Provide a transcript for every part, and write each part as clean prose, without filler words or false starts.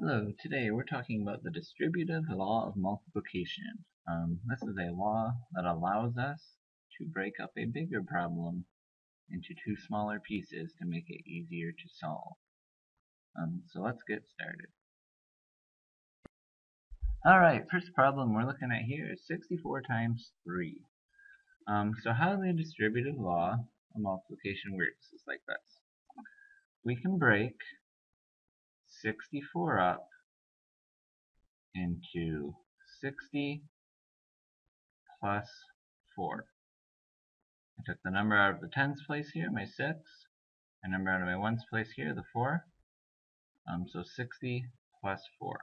Hello, today we're talking about the distributive law of multiplication. This is a law that allows us to break up a bigger problem into two smaller pieces to make it easier to solve. So let's get started. Alright, first problem we're looking at here is 64 times 3. So how the distributive law of multiplication works is like this. We can break 64 up into 60 plus 4. I took the number out of the tens place here, my 6, a number out of my ones place here, the 4. So 60 plus 4.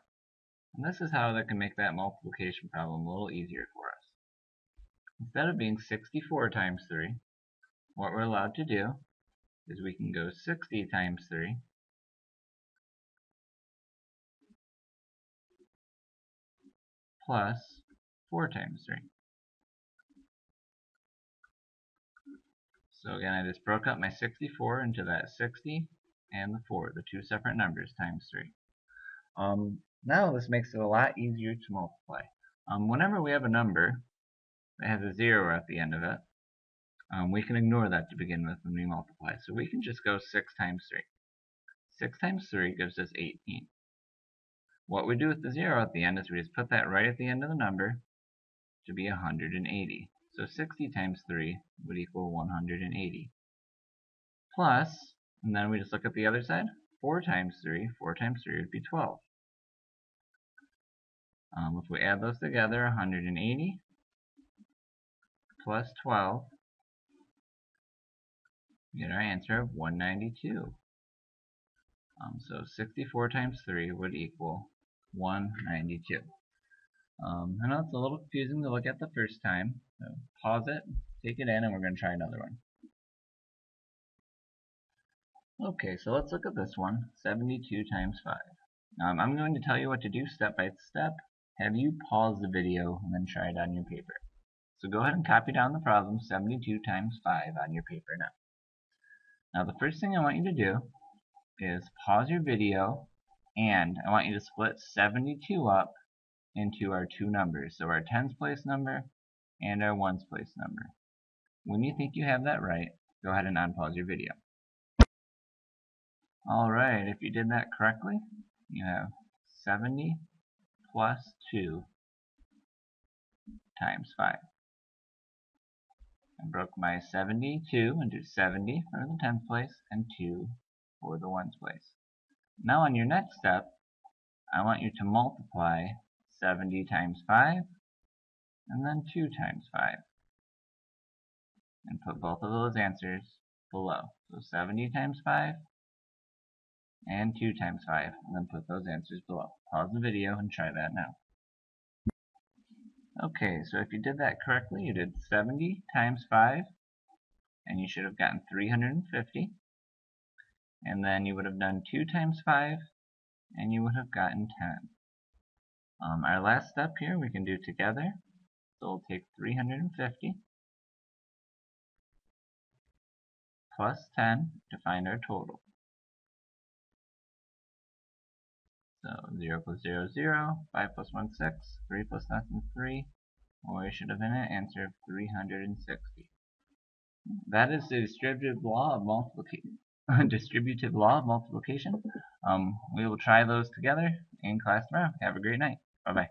And this is how that can make that multiplication problem a little easier for us. Instead of being 64 times 3, what we're allowed to do is we can go 60 times 3 plus 4 times 3. So again, I just broke up my 64 into that 60 and the 4, the two separate numbers, times 3. Now this makes it a lot easier to multiply. Whenever we have a number that has a 0 at the end of it, we can ignore that to begin with when we multiply. So we can just go 6 times 3. 6 times 3 gives us 18. What we do with the 0 at the end is we just put that right at the end of the number to be 180. So 60 times 3 would equal 180. Plus, and then we just look at the other side, 4 times 3 would be 12. If we add those together, 180 plus 12, we get our answer of 192. So 64 times 3 would equal 192. I know it's a little confusing to look at the first time, so pause it, take it in, and we're going to try another one. Okay, so let's look at this one, 72 times 5. I'm going to tell you what to do step by step. Have you pause the video and then try it on your paper. So go ahead and copy down the problem, 72 times 5, on your paper now. Now the first thing I want you to do is pause your video, and I want you to split 72 up into our two numbers, so our tens place number and our ones place number. When you think you have that right, go ahead and unpause your video. Alright, if you did that correctly, you have 70 plus 2 times 5. I broke my 72 into 70 for the tens place and 2 for the ones place. Now on your next step, I want you to multiply 70 times 5 and then 2 times 5 and put both of those answers below. So 70 times 5 and 2 times 5, and then put those answers below. Pause the video and try that now. Okay, so if you did that correctly, you did 70 times 5, and you should have gotten 350. And then you would have done 2 times 5, and you would have gotten 10. Our last step here we can do together. So we'll take 350 plus 10 to find our total. So 0 plus 0 is 0, 5 plus 1 is 6, 3 plus nothing is 3, or we should have been an answer of 360. That is the distributive law of multiplication. Distributive law of multiplication. We will try those together in class tomorrow. Have a great night. Bye-bye.